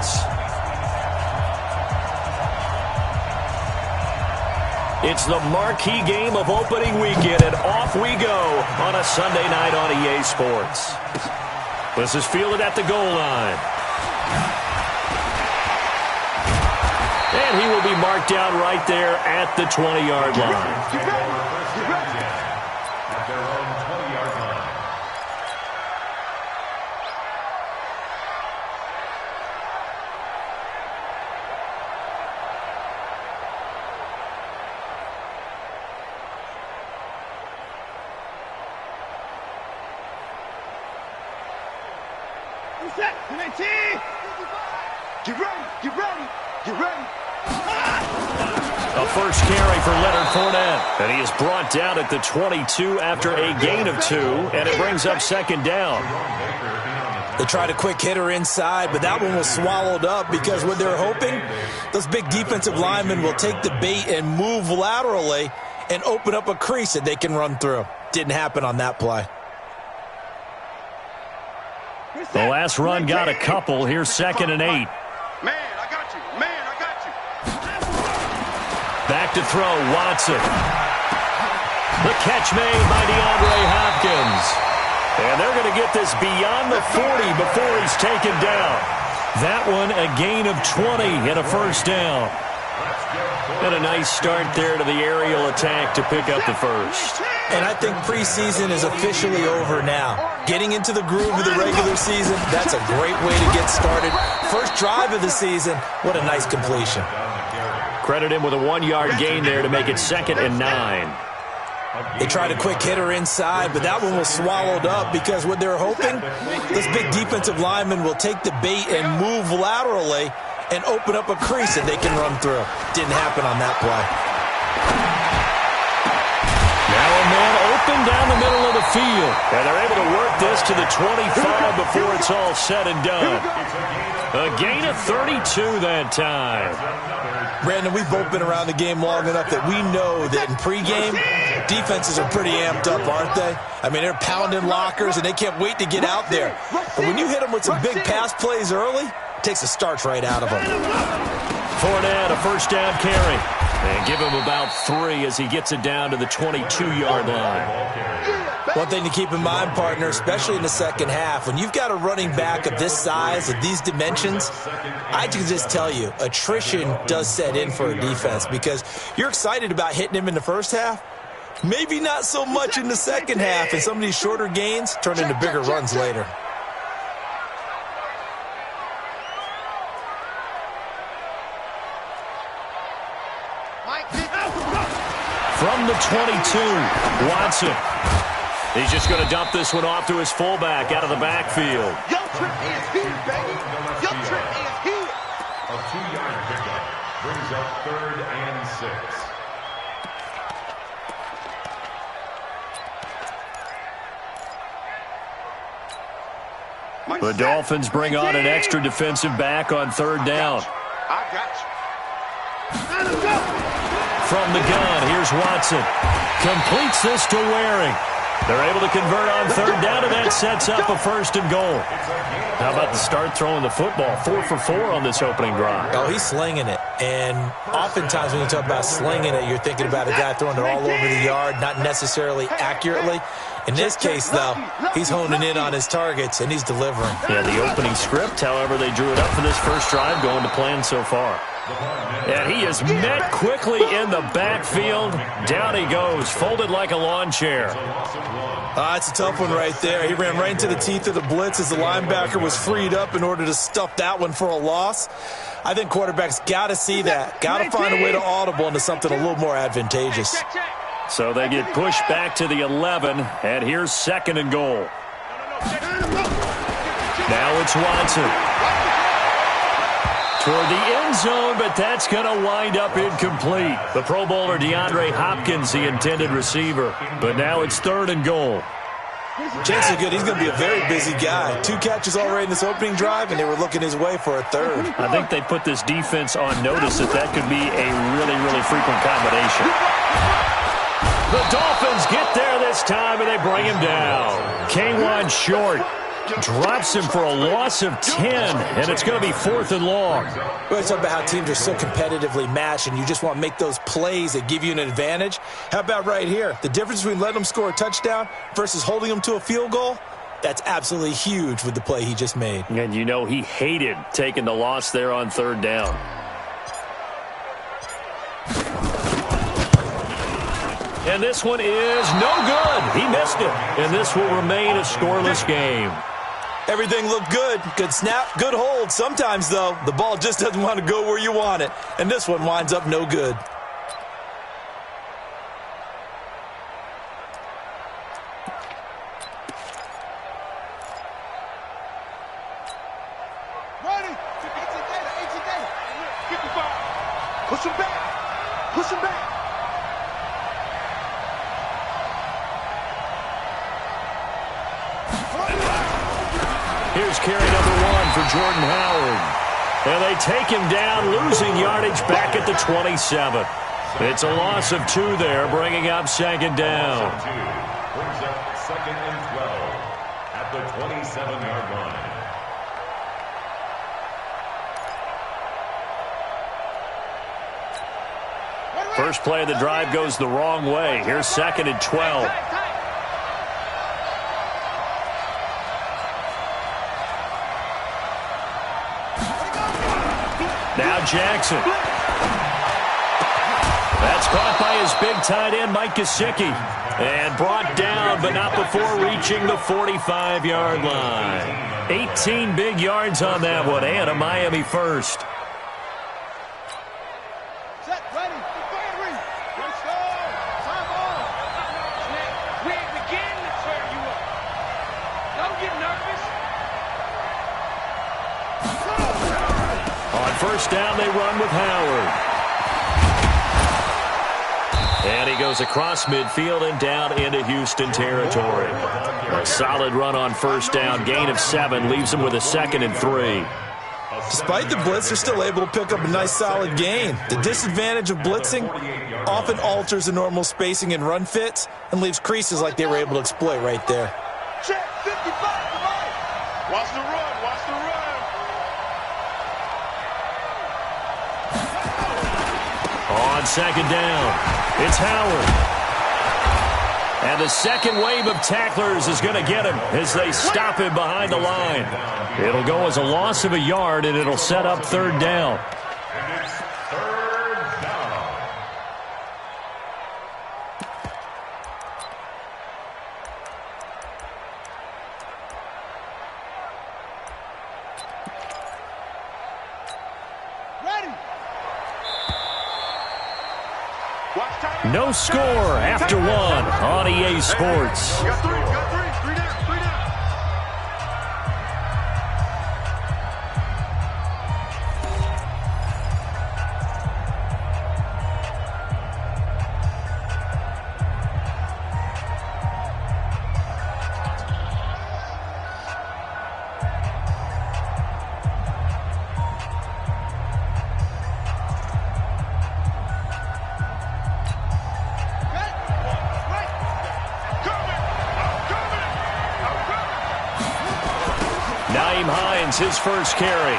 defense. It's the marquee game of opening weekend, and off we go on a Sunday night on EA Sports. This is fielded at the goal line. And he will be marked down right there at the 20-yard line. Get ready, get ready, get ready. A first carry for Leonard Fournette. And he is brought down at the 22 after a gain of 2, and it brings up second down. They tried a quick hitter inside, but that one was swallowed up because what they're hoping, those big defensive linemen will take the bait and move laterally and open up a crease that they can run through. Didn't happen on that play. The last run got a couple. Here's 2nd and 8. Man, I got you. Man, I got you. Back to throw, Watson. The catch made by DeAndre Hopkins. And they're going to get this beyond the 40 before he's taken down. That one a gain of 20 and a first down. And a nice start there to the aerial attack to pick up the first. And I think preseason is officially over now. Getting into the groove of the regular season, that's a great way to get started. First drive of the season, what a nice completion. Credit him with a 1-yard gain there to make it 2nd and 9. They tried a quick hitter inside, but that one was swallowed up because what they're hoping, those big defensive linemen will take the bait and move laterally and open up a crease that they can run through. Didn't happen on that play. Now a man open down the middle of the field. And they're able to work this to the 25 before it's all said and done. A gain of 32 that time. Brandon, we've both been around the game long enough that we know that in pregame, defenses are pretty amped up, aren't they? I mean, they're pounding lockers, and they can't wait to get out there. But when you hit them with some big pass plays early, it takes a starch right out of them. Fournette, a first down carry. And give him about 3 as he gets it down to the 22-yard line. One thing to keep in mind, partner, especially in the second half, when you've got a running back of this size, of these dimensions, I can just tell you, attrition does set in for a defense because you're excited about hitting him in the first half. Maybe not so much in the second half, and some of these shorter gains turn into bigger runs later. From the 22, Watson. He's just going to dump this one off to his fullback out of the backfield. Your trip is here, baby. Your trip is here. A 2-yard pickup brings up 3rd and 6. The Dolphins bring on an extra defensive back on 3rd down. I got you. From the gun, here's Watson. Completes this to Waring. They're able to convert on 3rd down, and that sets up a 1st and goal. How about the start throwing the football? 4 for 4 on this opening drive. Oh, he's slinging it. And oftentimes when you talk about slinging it, you're thinking about a guy throwing it all over the yard, not necessarily accurately. In this case, though, he's honing in on his targets, and he's delivering. Yeah, the opening script, however, they drew it up for this first drive, going to plan so far. And he is met quickly in the backfield. Down he goes, folded like a lawn chair. It's a tough one right there. He ran right into the teeth of the blitz as the linebacker was freed up in order to stuff that one for a loss. I think quarterbacks got to see that. Got to find a way to audible into something a little more advantageous. So they get pushed back to the 11, and here's 2nd and goal. Now it's Watson. Toward the end zone, but that's going to wind up incomplete. The Pro Bowler DeAndre Hopkins, the intended receiver. But now it's 3rd and goal. Chances are good. He's going to be a very busy guy. 2 catches already in this opening drive, and they were looking his way for a 3rd. I think they put this defense on notice that could be a really, really frequent combination. The Dolphins get there this time, and they bring him down. K1 short. Drops him for a loss of 10, and it's going to be 4th and long. Well, it's about how teams are so competitively matched, and you just want to make those plays that give you an advantage. How about right here? The difference between letting them score a touchdown versus holding them to a field goal, that's absolutely huge with the play he just made. And you know he hated taking the loss there on 3rd down. And this one is no good. He missed it. And this will remain a scoreless game. Everything looked good. Good snap, good hold. Sometimes, though, the ball just doesn't want to go where you want it. And this one winds up no good. Ready. 55. Push him back. Push him back. Here's carry number 1 for Jordan Howard. And they take him down, losing yardage back at the 27. It's a loss of 2 there, bringing up 2nd down. Brings up 2nd and 12 at the 27-yard line. First play of the drive goes the wrong way. Here's 2nd and 12. Now Jackson. That's caught by his big tight end, Mike Gesicki. And brought down, but not before reaching the 45-yard line. 18 big yards on that one, and a Miami first. Set, ready, fire, let's go. Time on. We ain't beginning to tear you up. Don't get nervous. On 1st down, they run with Howard. And he goes across midfield and down into Houston territory. A solid run on 1st down. Gain of 7 leaves him with a 2nd and 3. Despite the blitz, they're still able to pick up a nice solid gain. The disadvantage of blitzing often alters the normal spacing and run fits and leaves creases like they were able to exploit right there. Check, 55 to right. Watch the run, watch the run. On 2nd down, it's Howard. And the second wave of tacklers is going to get him as they stop him behind the line. It'll go as a loss of a yard, and it'll set up 3rd down. And it's 3rd down. Ready. No score after 1 on EA Sports. Got 3, got 3. 3 down, 3 down. His first carry.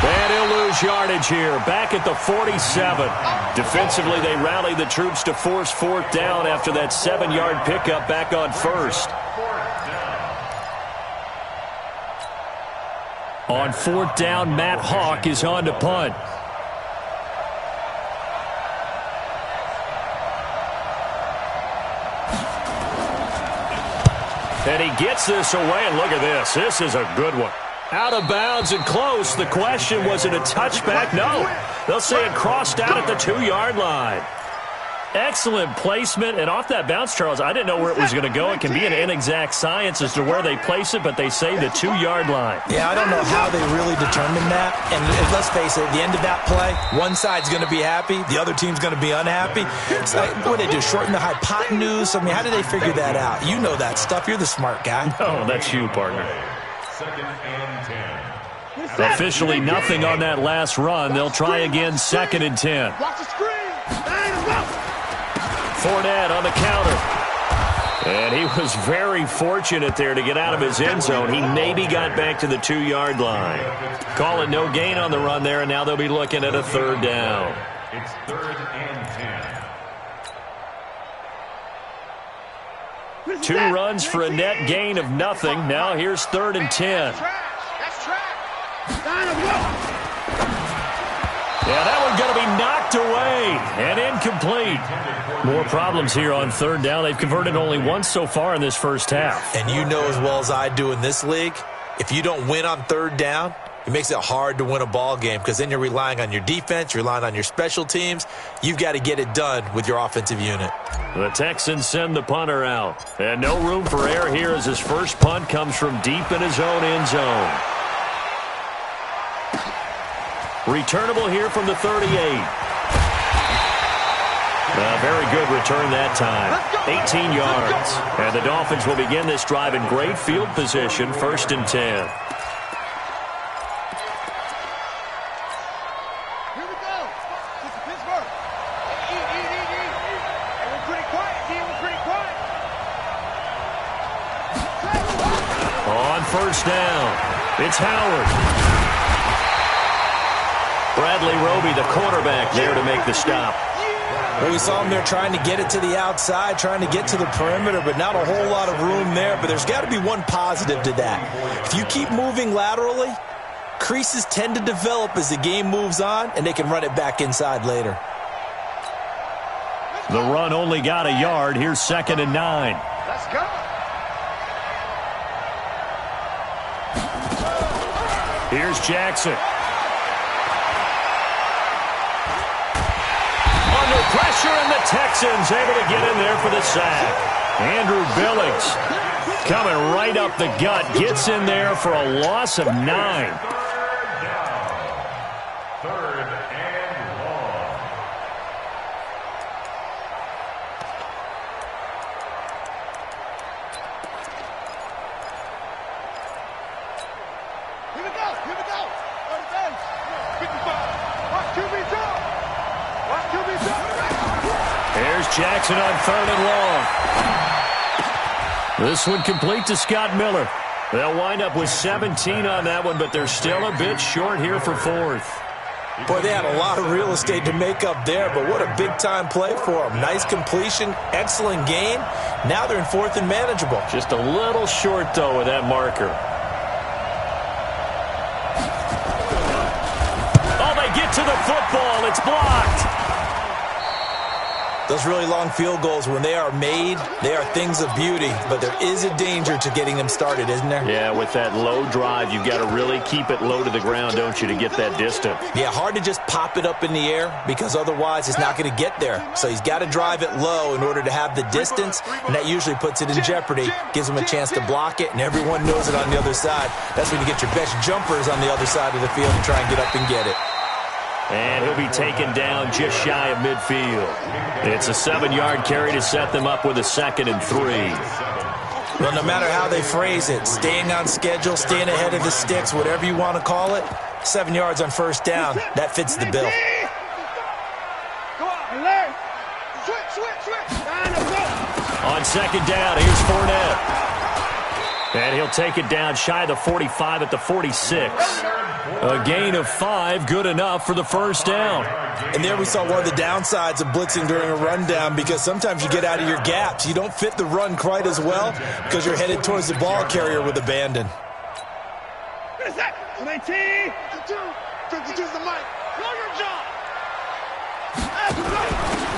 And he'll lose yardage here. Back at the 47. Defensively, they rallied the troops to force 4th down after that 7-yard pickup back on 1st. On 4th down, Matt Hawk is on to punt. And he gets this away, and look at this. This is a good one. Out of bounds and close. The question, was it a touchback? No. They'll say it crossed out at the 2-yard line. Excellent placement. And off that bounce, Charles, I didn't know where it was going to go. It can be an inexact science as to where they place it, but they say the 2-yard line. Yeah, I don't know how they really determined that. And let's face it, at the end of that play, one side's going to be happy, the other team's going to be unhappy. It's like, what do they do, shorten the hypotenuse? I mean, how do they figure that out? You know that stuff. You're the smart guy. Oh, that's you, partner. 2nd and 10. Officially nothing on that last run. They'll try again, 2nd and 10. Watch the screen. Fournette on the counter. And he was very fortunate there to get out of his end zone. He maybe got back to the 2-yard line. Call it no gain on the run there, and now they'll be looking at a 3rd down. It's 3rd and 10. 2 runs for a net gain of nothing. Now here's 3rd and 10. That's trash. Yeah, that one's going to be knocked away and incomplete. More problems here on 3rd down. They've converted only once so far in this first half. And you know as well as I do in this league, if you don't win on 3rd down, it makes it hard to win a ball game because then you're relying on your defense, you're relying on your special teams. You've got to get it done with your offensive unit. The Texans send the punter out. And no room for error here as his first punt comes from deep in his own end zone. Returnable here from the 38. A very good return that time. 18 yards. And the Dolphins will begin this drive in great field position, 1st and 10. Here we go. This is Pittsburgh. Hey, we're pretty quiet, D. We're pretty quiet. On 1st down, it's Howard. Bradley Roby, the quarterback, there to make the stop. Well, we saw him there trying to get it to the outside, trying to get to the perimeter, but not a whole lot of room there. But there's got to be one positive to that. If you keep moving laterally, creases tend to develop as the game moves on, and they can run it back inside later. The run only got a yard. Here's 2nd and 9. Let's go. Here's Jackson. Under pressure, and the Texans able to get in there for the sack. Andrew Billings coming right up the gut, gets in there for a loss of 9. 3rd and long. Here we go. 55. Watch QB jump. There's Jackson on 3rd and long. This one complete to Scott Miller. They'll wind up with 17 on that one, but they're still a bit short here for 4th. Boy, they had a lot of real estate to make up there, but what a big-time play for them. Nice completion, excellent gain. Now they're in 4th and manageable. Just a little short, though, with that marker. Oh, they get to the football. It's blocked. Those really long field goals, when they are made, they are things of beauty, but there is a danger to getting them started, isn't there? Yeah, with that low drive, you've got to really keep it low to the ground, don't you, to get that distance. Yeah, hard to just pop it up in the air because otherwise it's not going to get there. So he's got to drive it low in order to have the distance, and that usually puts it in jeopardy, gives him a chance to block it, and everyone knows it on the other side. That's when you get your best jumpers on the other side of the field and try and get up and get it. And he'll be taken down just shy of midfield. It's a 7-yard carry to set them up with a 2nd and 3. Well, no matter how they phrase it, staying on schedule, staying ahead of the sticks, whatever you want to call it, 7 yards on 1st down, that fits the bill. Go on, Larry. Switch. On 2nd down, here's Fournette. And he'll take it down shy of the 45 at the 46. A gain of 5, good enough for the 1st down. And there we saw one of the downsides of blitzing during a rundown, because sometimes you get out of your gaps. You don't fit the run quite as well because you're headed towards the ball carrier with abandon. 19. 52 is the mic. Know your job.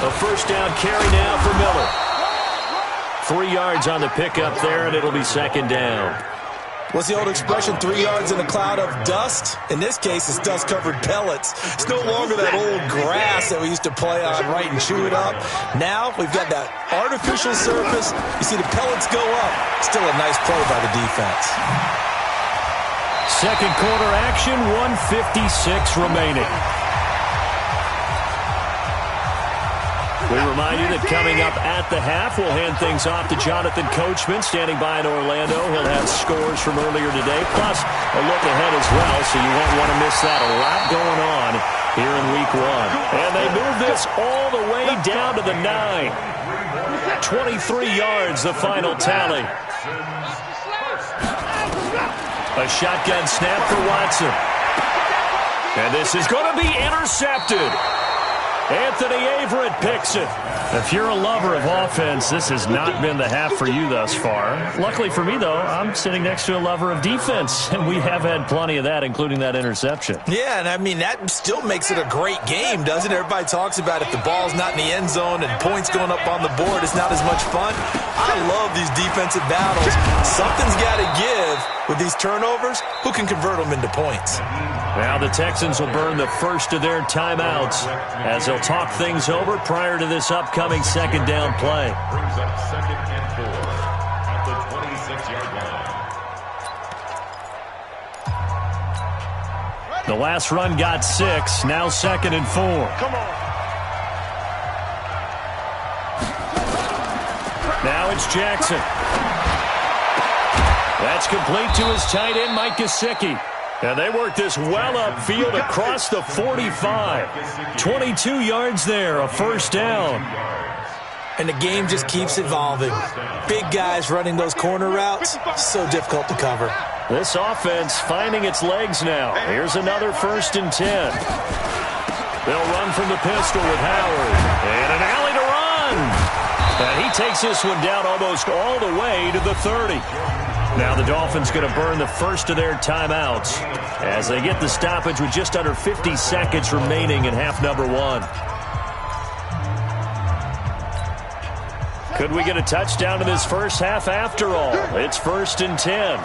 A 1st down carry now for Miller. 3 yards on the pickup there, and it'll be 2nd down. What's the old expression, 3 yards in a cloud of dust? In this case, it's dust-covered pellets. It's no longer that old grass that we used to play on, right, and chew it up. Now we've got that artificial surface. You see the pellets go up. Still a nice play by the defense. 2nd quarter action, 1:56 remaining. We remind you that coming up at the half, we'll hand things off to Jonathan Coachman, standing by in Orlando. He'll have scores from earlier today, plus a look ahead as well, so you won't want to miss that. A lot going on here in week 1. And they move this all the way down to the 9. 23 yards, the final tally. A shotgun snap for Watson. And this is going to be intercepted. Anthony Averett picks it. If you're a lover of offense, this has not been the half for you thus far. Luckily for me, though, I'm sitting next to a lover of defense, and we have had plenty of that, including that interception. Yeah, and I mean, that still makes it a great game, doesn't it? Everybody talks about if the ball's not in the end zone and points going up on the board, it's not as much fun. I love these defensive battles. Something's got to give with these turnovers. Who can convert them into points? Now the Texans will burn the first of their timeouts as they'll talk things over prior to this upcoming second down play. Brings up 2nd and 4 at the 26-yard line. The last run got 6, now 2nd and 4. Come on. Now it's Jackson. That's complete to his tight end, Mike Gesicki. And they work this well upfield across the 45. 22 yards there, a first down. And the game just keeps evolving. Big guys running those corner routes, so difficult to cover. This offense finding its legs now. Here's another 1st and 10. They'll run from the pistol with Howard. And an alley to run. And he takes this one down almost all the way to the 30. Now the Dolphins going to burn the first of their timeouts as they get the stoppage with just under 50 seconds remaining in half number 1. Could we get a touchdown in this first half after all? It's 1st and 10.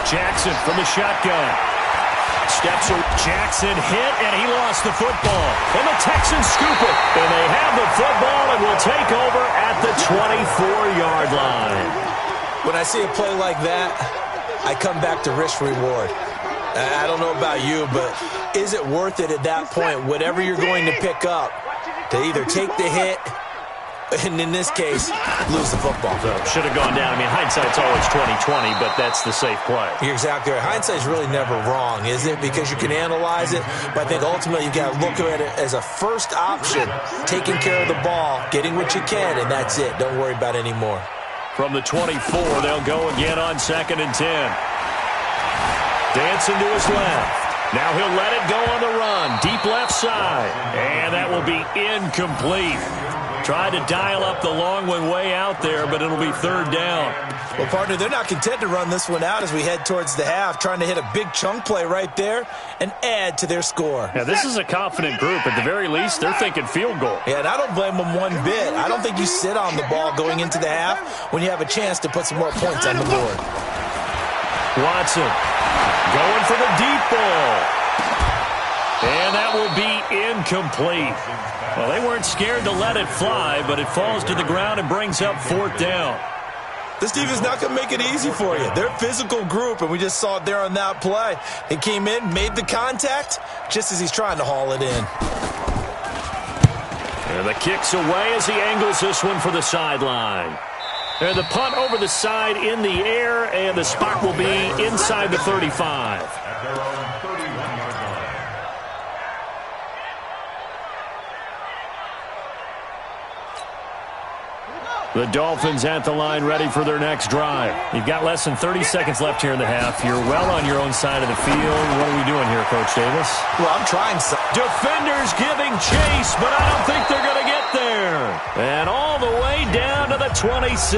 Jackson from the shotgun. Steps away. Jackson hit, and he lost the football. And the Texans scoop it. And they have the football and will take over at the 24-yard line. When I see a play like that, I come back to risk-reward. I don't know about you, but is it worth it at that point, whatever you're going to pick up, to either take the hit and, in this case, lose the football? So should have gone down. I mean, hindsight's always 20/20, but that's the safe play. You're exactly right. Hindsight's really never wrong, is it? Because you can analyze it, but I think ultimately you've got to look at it as a first option, taking care of the ball, getting what you can, and that's it. Don't worry about any more. From the 24, they'll go again on 2nd and 10. Dancing to his left. Now he'll let it go on the run. Deep left side. And that will be incomplete. Tried to dial up the long one way out there, but it'll be 3rd down. Well, partner, they're not content to run this one out as we head towards the half, trying to hit a big chunk play right there and add to their score. Yeah, this is a confident group. At the very least, they're thinking field goal. Yeah, and I don't blame them one bit. I don't think you sit on the ball going into the half when you have a chance to put some more points on the board. Watson going for the deep ball. And that will be incomplete. Well, they weren't scared to let it fly, but it falls to the ground and brings up 4th down. This defense not going to make it easy for you. They're a physical group, and we just saw it there on that play. He came in, made the contact, just as he's trying to haul it in. And the kick's away as he angles this one for the sideline. And the punt over the side in the air, and the spot will be inside the 35. At their own 31-yard line. The Dolphins at the line ready for their next drive. You've got less than 30 seconds left here in the half. You're well on your own side of the field. What are we doing here, Coach Davis? Well, I'm trying some. Defenders giving chase, but I don't think they're going to get there. And all the way down to the 26.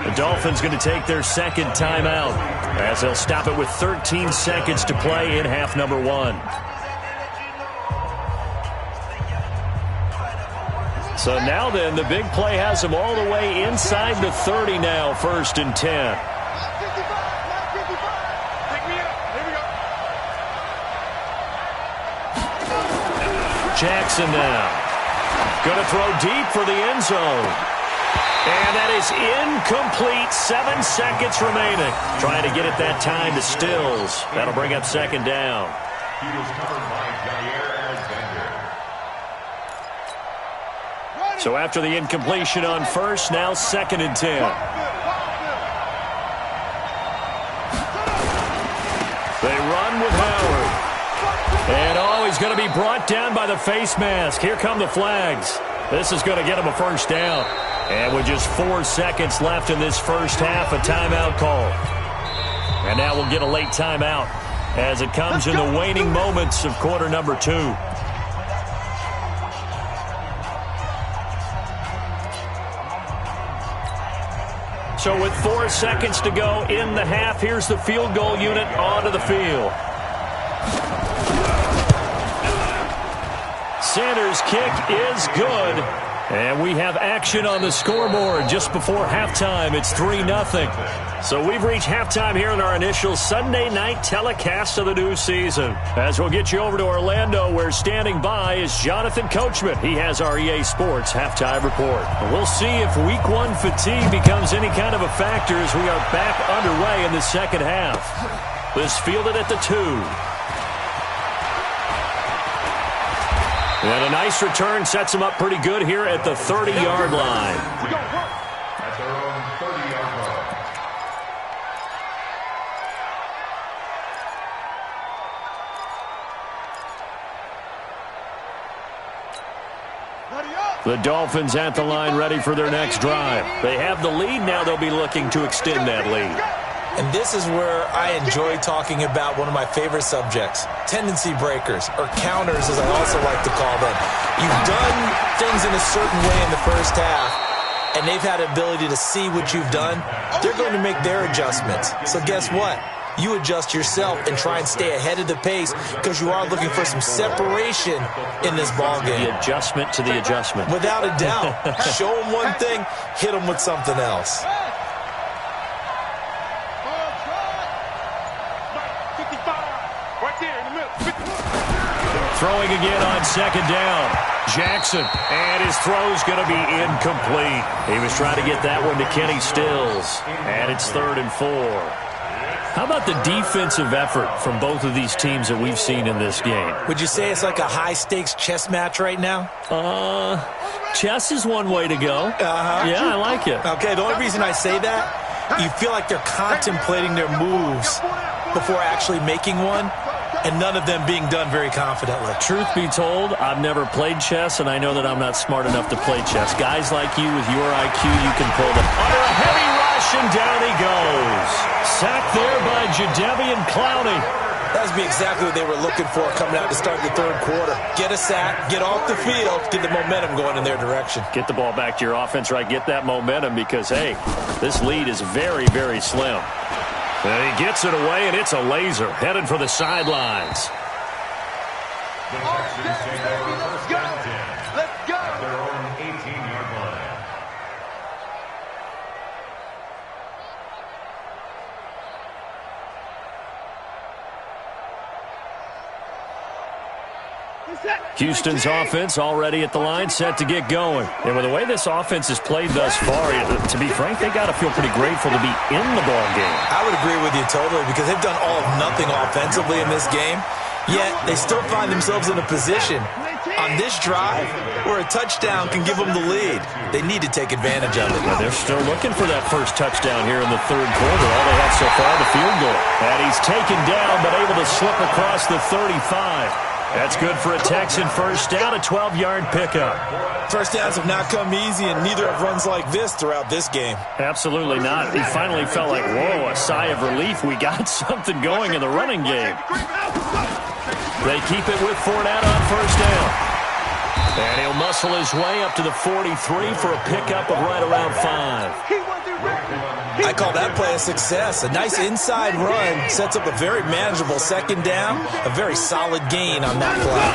The Dolphins going to take their 2nd timeout as they'll stop it with 13 seconds to play in half number 1. So now then, the big play has them all the way inside the 30 now, 1st and 10. Jackson now. Going to throw deep for the end zone. And that is incomplete. 7 seconds remaining. Trying to get it that time to Stills. That'll bring up 2nd down. He was covered by Jair Alexander. So after the incompletion on 1st, now 2nd and 10. They run with Howard. And, oh, he's going to be brought down by the face mask. Here come the flags. This is going to get him a first down. And with just 4 seconds left in this first half, a timeout call. And now we'll get a late timeout as it comes in the waning moments of quarter number 2. So with 4 seconds to go in the half, here's the field goal unit onto the field. Sanders' kick is good. And we have action on the scoreboard just before halftime. It's 3-0. So we've reached halftime here in our initial Sunday night telecast of the new season. As we'll get you over to Orlando, where standing by is Jonathan Coachman. He has our EA Sports halftime report. And we'll see if week 1 fatigue becomes any kind of a factor as we are back underway in the second half. This fielded at the 2. And a nice return sets him up pretty good here at the 30-yard line. At their own 30-yard line. The Dolphins at the line ready for their next drive. They have the lead now. They'll be looking to extend that lead. And this is where I enjoy talking about one of my favorite subjects, tendency breakers, or counters as I also like to call them. You've done things in a certain way in the first half, and they've had the ability to see what you've done. They're going to make their adjustments. So guess what? You adjust yourself and try and stay ahead of the pace because you are looking for some separation in this ballgame. The adjustment to the adjustment. Without a doubt. Show them one thing, hit them with something else. Throwing again on second down. Jackson, and his throw's going to be incomplete. He was trying to get that one to Kenny Stills, and it's 3rd and 4. How about the defensive effort from both of these teams that we've seen in this game? Would you say it's like a high-stakes chess match right now? Chess is one way to go. Yeah, I like it. Okay, the only reason I say that, you feel like they're contemplating their moves before actually making one, and none of them being done very confidently. Truth be told, I've never played chess, and I know that I'm not smart enough to play chess. Guys like you with your IQ, you can pull them. Under a heavy rush, and down he goes. Sacked there by Jadeveon Clowney. That would be exactly what they were looking for coming out to start the third quarter. Get a sack, get off the field, get the momentum going in their direction. Get the ball back to your offense, right? Get that momentum because, hey, this lead is very, very slim. And he gets it away, and it's a laser headed for the sidelines. The Texans take over first and 10. Let's go. At their own 18-yard line. Houston's offense already at the line, set to get going. And with the way this offense has played thus far, to be frank, they got to feel pretty grateful to be in the ball game. I would agree with you totally because they've done all of nothing offensively in this game, yet they still find themselves in a position on this drive where a touchdown can give them the lead. They need to take advantage of it. They're still looking for that first touchdown here in the third quarter. All they have so far, the field goal. And he's taken down but able to slip across the 35. That's good for a Texan first down, a 12-yard pickup. First downs have not come easy, and neither have runs like this throughout this game. Absolutely not. He finally felt like, whoa, a sigh of relief. We got something going in the running game. They keep it with Fournette on first down. And he'll muscle his way up to the 43 for a pickup of right around 5. I call that play a success. A nice inside run sets up a very manageable second down, a very solid gain on that play.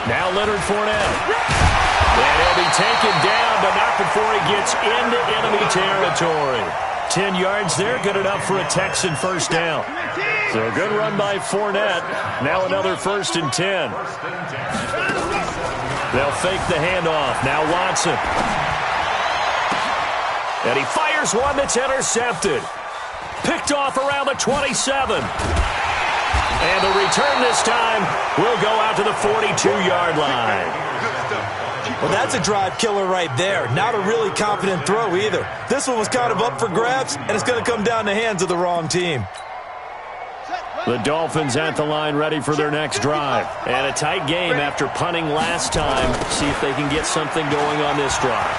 Now Leonard Fournette. And he'll be taken down, but not before he gets into enemy territory. 10 yards there, good enough for a Texan first down. So a good run by Fournette. Now another 1st and 10. They'll fake the handoff. Now Watson. And he fires one that's intercepted. Picked off around the 27. And the return this time will go out to the 42-yard line. Well, that's a drive killer right there. Not a really confident throw either. This one was kind of up for grabs, and it's going to come down the hands of the wrong team. The Dolphins at the line ready for their next drive. And a tight game after punting last time. See if they can get something going on this drive.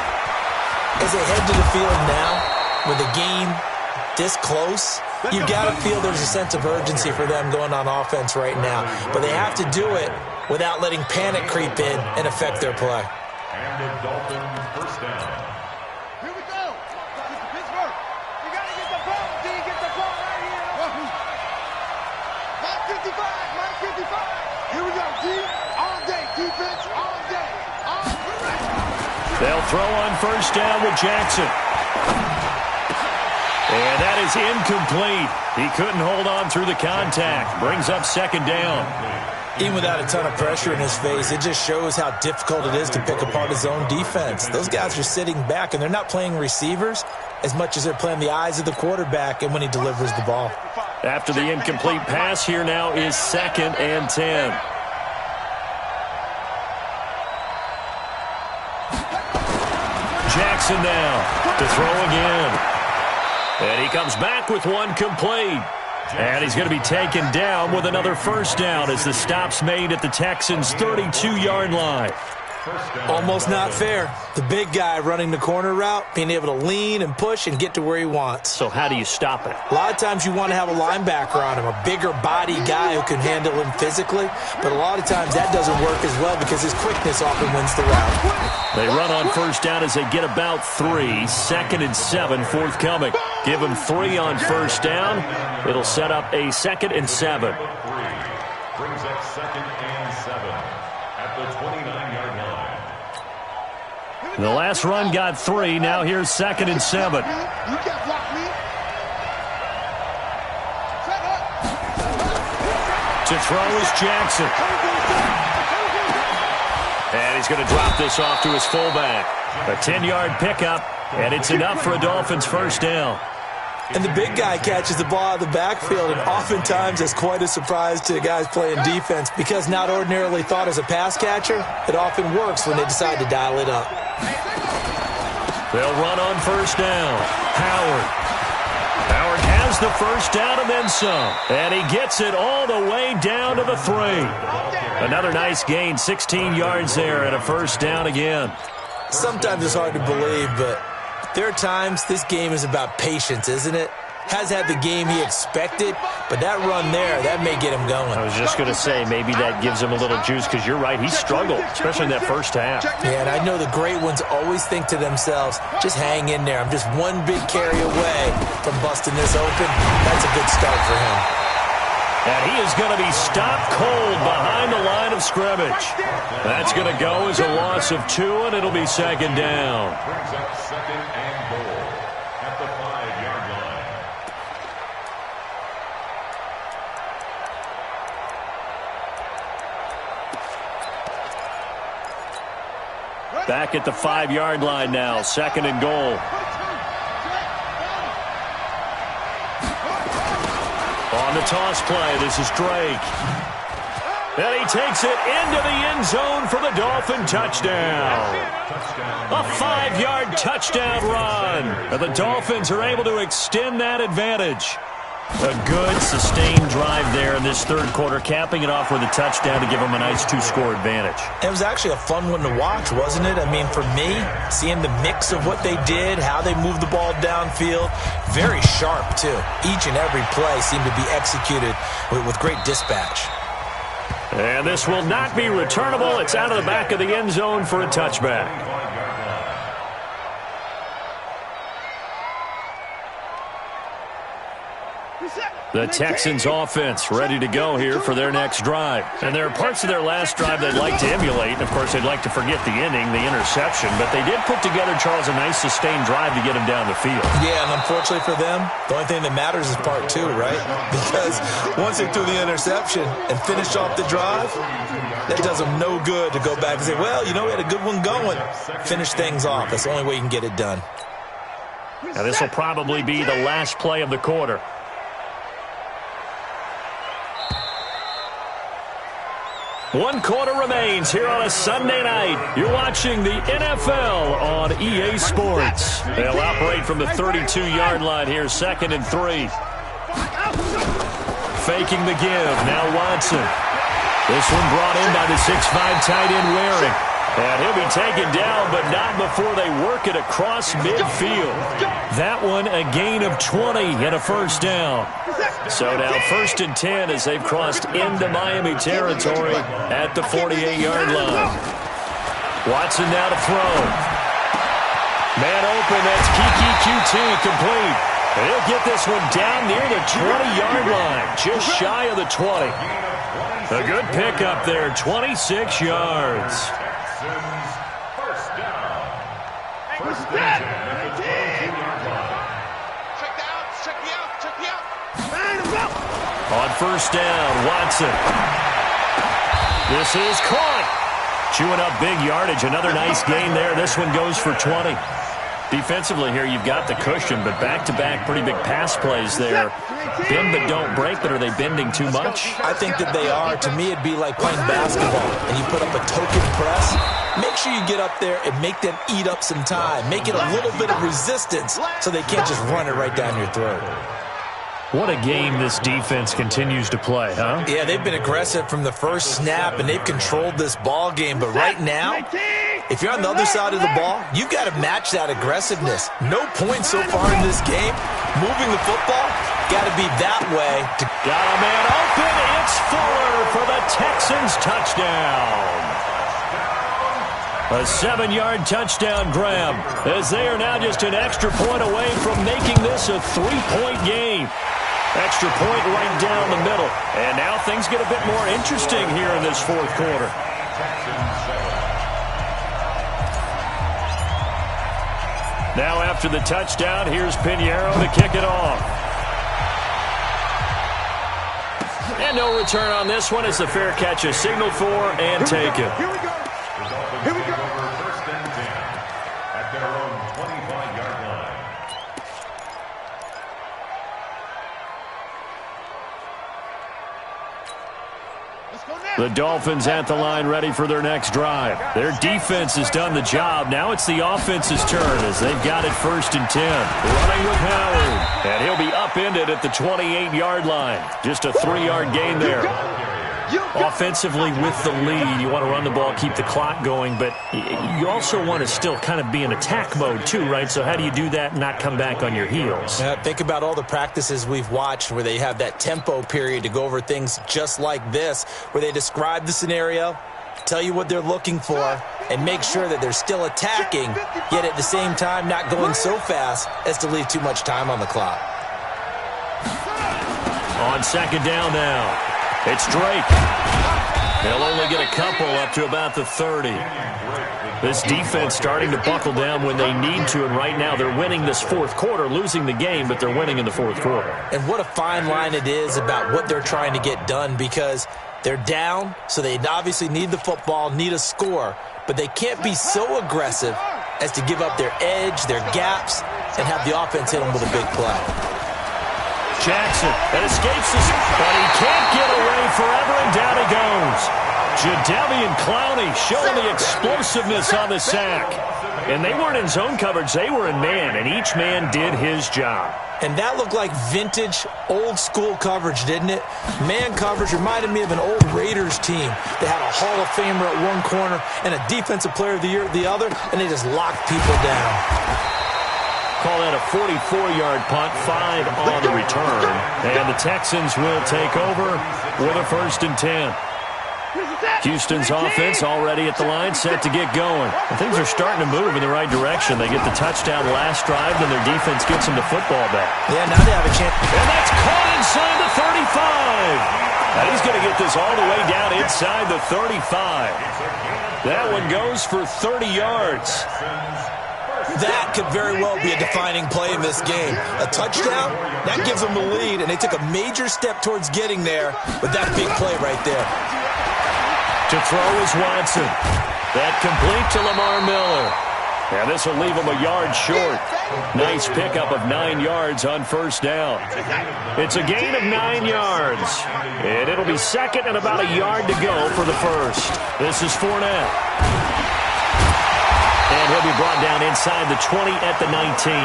As they head to the field now, with the game this close, you got to feel there's a sense of urgency for them going on offense right now. But they have to do it without letting panic creep in and affect their play. And the Dolphins first down. Here we go. Mr. Pittsburgh. You got to get the ball, D. Get the ball right here. Mike 55. Mike 55. Here we go, D. All day. Defense all day. All day. They'll throw on first down with Jackson. And that is incomplete. He couldn't hold on through the contact. Brings up second down. Even without a ton of pressure in his face, it just shows how difficult it is to pick apart his own defense. Those guys are sitting back, and they're not playing receivers as much as they're playing the eyes of the quarterback and when he delivers the ball. After the incomplete pass, here now is 2nd and 10. Jackson now to throw again. And he comes back with one complete. And he's going to be taken down with another first down as the stop's made at the Texans' 32-yard line. Almost not fair. The big guy running the corner route, being able to lean and push and get to where he wants. So how do you stop it? A lot of times you want to have a linebacker on him, a bigger body guy who can handle him physically. But a lot of times that doesn't work as well because his quickness often wins the route. They run on first down as they get about 3. 2nd and 7 forthcoming. Give them 3 on first down. It'll set up a 2nd and 7. Brings up 2nd and 7 at the 29-yard line. The last run got 3. Now here's 2nd and 7. You can't block me. Set up. To throw is Jackson. And he's going to drop this off to his fullback. A 10-yard pickup, and it's enough for a Dolphins first down. And the big guy catches the ball out of the backfield, and oftentimes it's quite a surprise to the guys playing defense because not ordinarily thought as a pass catcher, it often works when they decide to dial it up. They'll run on first down. Howard has the first down and then some. And he gets it all the way down to the 3. Another nice gain, 16 yards there and a first down again. Sometimes it's hard to believe, but there are times this game is about patience, isn't it? Has had the game he expected, but that run there, that may get him going. I was just going to say, maybe that gives him a little juice because you're right, he struggled, especially in that first half. Yeah, and I know the great ones always think to themselves, just hang in there. I'm just one big carry away from busting this open. That's a good start for him. And he is going to be stopped cold behind the line of scrimmage. That's going to go as a loss of 2, and it'll be second down. Brings up 2nd and goal at the 5-yard line. Back at the 5-yard line now, 2nd and goal. On the toss play, this is Drake. And he takes it into the end zone for the Dolphin touchdown. A 5-yard touchdown run. And the Dolphins are able to extend that advantage. A good, sustained drive there in this third quarter, capping it off with a touchdown to give them a nice 2-score advantage. It was actually a fun one to watch, wasn't it? I mean, for me, seeing the mix of what they did, how they moved the ball downfield, very sharp, too. Each and every play seemed to be executed with great dispatch. And this will not be returnable. It's out of the back of the end zone for a touchback. The Texans offense ready to go here for their next drive. And there are parts of their last drive they'd like to emulate. And, of course, they'd like to forget the inning, the interception. But they did put together, Charles, a nice sustained drive to get him down the field. Yeah, and unfortunately for them, the only thing that matters is part 2, right? Because once they threw the interception and finished off the drive, that does them no good to go back and say, well, you know, we had a good one going. Finish things off. That's the only way you can get it done. Now, this will probably be the last play of the quarter. One quarter remains here on a Sunday night. You're watching the NFL on EA Sports. They'll operate from the 32-yard line here, 2nd and 3. faking the give. Now Watson. This one brought in by the 6'5" tight end Waring. And he'll be taken down, but not before they work it across midfield. That one a gain of 20 and a first down. So now 1st and 10 as they've crossed into Miami territory at the 48-yard line. Watson now to throw. Man open, that's Kiki QT complete. And he'll get this one down near the 20-yard line, just shy of the 20. A good pickup there, 26 yards. First down. First down at the 22-yard line. Check me out. On first down, Watson. This is caught. Chewing up big yardage. Another nice gain there. This one goes for 20. Defensively here, you've got the cushion, but back-to-back pretty big pass plays there. Bend but don't break, but are they bending too much? I think that they are. To me, it'd be like playing basketball, and you put up a token press. Make sure you get up there and make them eat up some time. Make it a little bit of resistance so they can't just run it right down your throat. What a game this defense continues to play, huh? Yeah, they've been aggressive from the first snap, and they've controlled this ball game. But right now, if you're on the other side of the ball, you've got to match that aggressiveness. No points so far in this game. Moving the football, got to be that way. Got a man open. It's Fuller for the Texans touchdown. A 7-yard touchdown grab, as they are now just an extra point away from making this a 3-point game. Extra point right down the middle. And now things get a bit more interesting here in this fourth quarter. Now after the touchdown, here's Pinheiro to kick it off. And no return on this one as the fair catch is signaled for and taken. Here we go. Here we go. First and 10 at their own 25-yard line. The Dolphins at the line ready for their next drive. Their defense has done the job. Now it's the offense's turn as they've got it 1st and 10. Running with Howard. And he'll be upended at the 28-yard line. Just a 3-yard gain there. Offensively with the lead, you want to run the ball, keep the clock going, but you also want to still kind of be in attack mode too, right? So how do you do that and not come back on your heels? Think about all the practices we've watched where they have that tempo period to go over things just like this, where they describe the scenario, tell you what they're looking for, and make sure that they're still attacking, yet at the same time not going so fast as to leave too much time on the clock. On second down now. It's Drake. They'll only get a couple up to about the 30. This defense starting to buckle down when they need to, and right now they're winning this fourth quarter, losing the game, but they're winning in the fourth quarter. And what a fine line it is about what they're trying to get done, because they're down, so they obviously need the football, need a score, but they can't be so aggressive as to give up their edge, their gaps, and have the offense hit them with a big play. Jackson that escapes this, but he can't get away forever, and down he goes. Jadeveon Clowney showing the explosiveness on the sack. And they weren't in zone coverage, they were in man, and each man did his job. And that looked like vintage, old-school coverage, didn't it? Man coverage reminded me of an old Raiders team. They had a Hall of Famer at one corner and a Defensive Player of the Year at the other, and they just locked people down. Call that a 44-yard punt, 5 on the return. And the Texans will take over with a 1st and 10. Houston's offense already at the line, set to get going. And things are starting to move in the right direction. They get the touchdown last drive, then their defense gets them the football back. Yeah, now they have a chance. And that's caught inside the 35. Now he's going to get this all the way down inside the 35. That one goes for 30 yards. That could very well be a defining play in this game. A touchdown, that gives them the lead, and they took a major step towards getting there with that big play right there. To throw is Watson. That complete to Lamar Miller. And this will leave him a yard short. Nice pickup of 9 yards on first down. It's a gain of 9 yards. And it'll be second and about a yard to go for the first. This is Fournette. And he'll be brought down inside the 20 at the 19.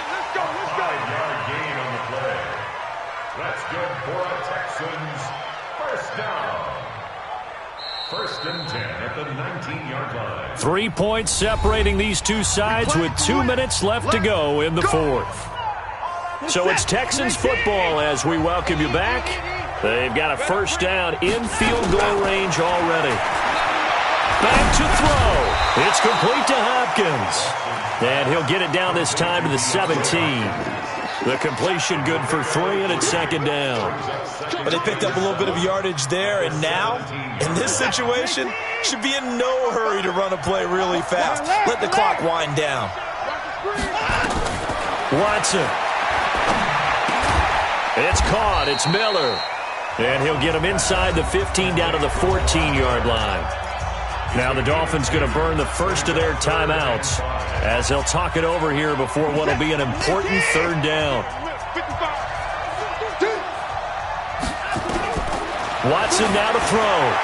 Let's go. 5-yard gain on the play. 17-yard line. 3 points separating these two sides with 2 minutes left to go in the fourth. So it's Texans football as we welcome you back. They've got a first down in field goal range already. Back to throw. It's complete to Hopkins. And he'll get it down this time to the 17. The completion good for 3, and it's second down. But they picked up a little bit of yardage there, and now, in this situation, should be in no hurry to run a play really fast. Let the clock wind down. Watson. It's caught. It's Miller. And he'll get him inside the 15 down to the 14-yard line. Now the Dolphins going to burn the first of their timeouts as they'll talk it over here before what will be an important third down. Watson now to throw.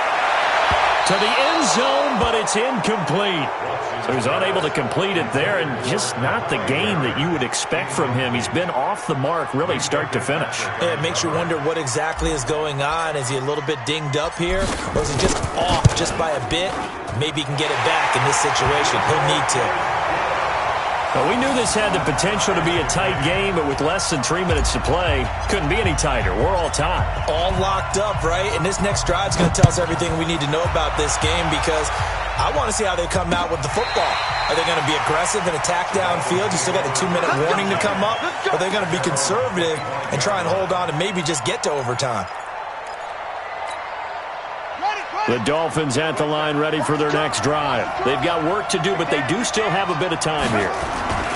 To the end zone, but it's incomplete. So he's unable to complete it there, and just not the game that you would expect from him. He's been off the mark really start to finish. Yeah, it makes you wonder what exactly is going on. Is he a little bit dinged up here, or is he just off just by a bit? Maybe he can get it back in this situation. He'll need to. Well, we knew this had the potential to be a tight game, but with less than 3 minutes to play, couldn't be any tighter. We're all tied. All locked up, right? And this next drive's going to tell us everything we need to know about this game, because I want to see how they come out with the football. Are they going to be aggressive and attack downfield? You still got a 2-minute warning to come up? Or are they going to be conservative and try and hold on and maybe just get to overtime? The Dolphins at the line ready for their next drive. They've got work to do, but they do still have a bit of time here.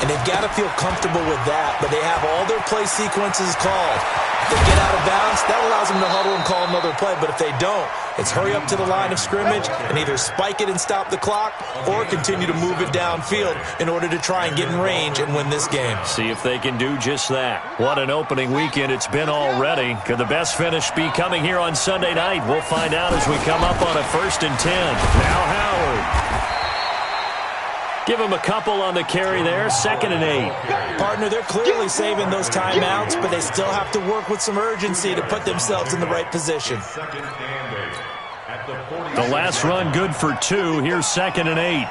And they've got to feel comfortable with that, but they have all their play sequences called. If they get out of bounds, that allows them to huddle and call another play. But if they don't, it's hurry up to the line of scrimmage and either spike it and stop the clock or continue to move it downfield in order to try and get in range and win this game. See if they can do just that. What an opening weekend it's been already. Could the best finish be coming here on Sunday night? We'll find out as we come up on a 1st and 10. Now Howard. Give him a couple on the carry there. 2nd and 8. Partner, they're clearly saving those timeouts, but they still have to work with some urgency to put themselves in the right position. The last run good for 2. Here's 2nd and 8.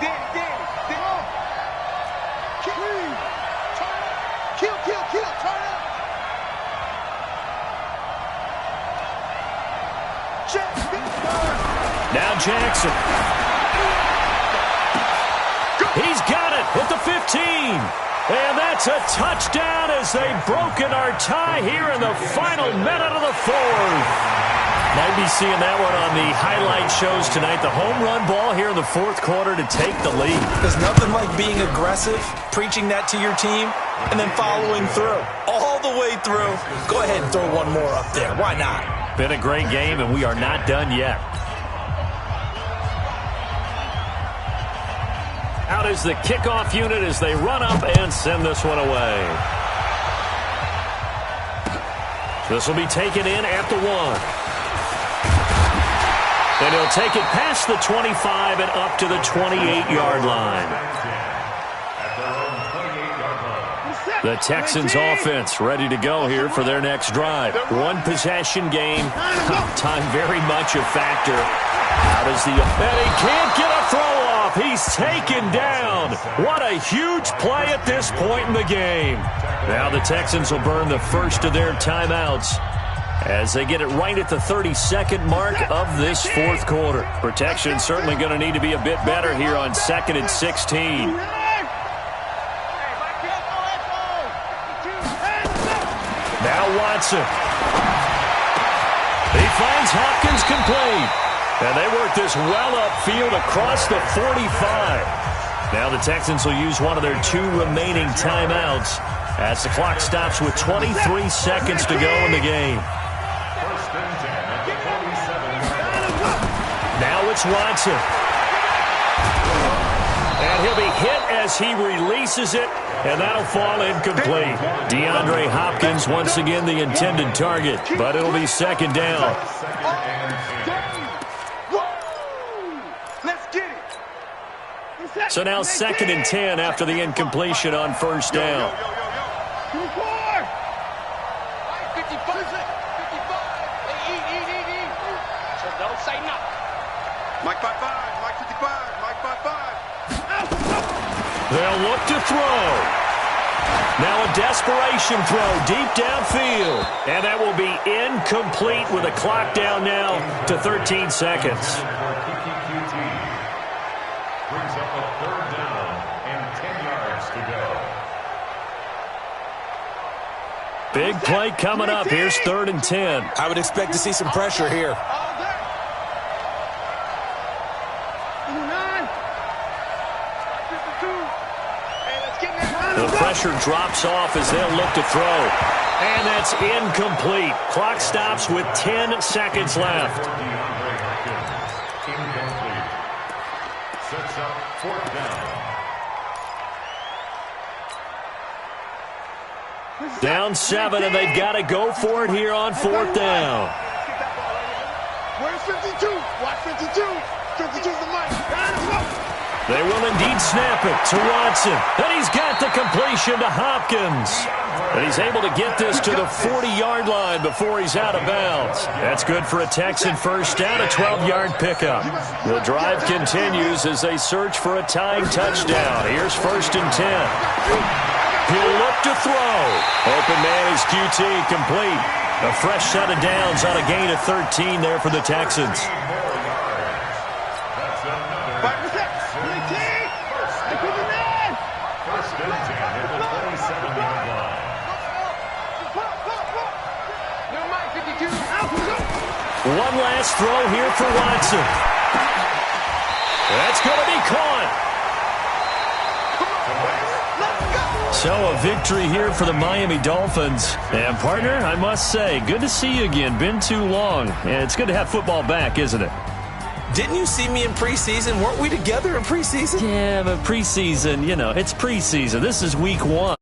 Now Jackson. He's got it at the 15. And that's a touchdown as they've broken our tie here in the final minute of the fourth. Might be seeing that one on the highlight shows tonight. The home run ball here in the fourth quarter to take the lead. There's nothing like being aggressive, preaching that to your team, and then following through. All the way through. Go ahead and throw one more up there. Why not? Been a great game, and we are not done yet. Out is the kickoff unit as they run up and send this one away. This will be taken in at the 1. And he'll take it past the 25 and up to the 28-yard line. The Texans offense ready to go here for their next drive. One possession game. Time very much a factor. Out is the... And he can't get a throw off. He's taken down. What a huge play at this point in the game. Now the Texans will burn the first of their timeouts as they get it right at the 32nd mark of this fourth quarter. Protection certainly going to need to be a bit better here on 2nd and 16. Now Watson. He finds Hopkins complete. And they work this well upfield across the 45. Now the Texans will use one of their 2 remaining timeouts as the clock stops with 23 seconds to go in the game. Now it's Watson. And he'll be hit as he releases it, and that'll fall incomplete. DeAndre Hopkins once again the intended target, but it'll be 2nd down. So now 2nd and 10 after the incompletion on 1st down. 55. 55. So don't say nothing. Mike 55. Mike 55. Mike They'll look to throw. Now a desperation throw deep downfield. And that will be incomplete with a clock down now to 13 seconds. Brings up a third down and 10 yards to go. Big play coming up. Here's 3rd and 10. I would expect to see some pressure here. The pressure drops off as they'll look to throw. And that's incomplete. Clock stops with 10 seconds left. Incomplete. Sets up 4th down. Down 7, and they've got to go for it here on 4th down. Where's 52? Watch 52. 52's the mic. They will indeed snap it to Watson. And he's got the completion to Hopkins. And he's able to get this to the 40-yard line before he's out of bounds. That's good for a Texan first down, a 12-yard pickup. The drive continues as they search for a tying touchdown. Here's 1st and 10. He'll look to throw. Open man is QT, complete. A fresh set of downs on a gain of 13 there for the Texans. One last throw here for Watson. That's going to be caught. So a victory here for the Miami Dolphins. And partner, I must say, good to see you again. Been too long. And it's good to have football back, isn't it? Didn't you see me in preseason? Weren't we together in preseason? Yeah, but preseason, you know, it's preseason. This is week 1.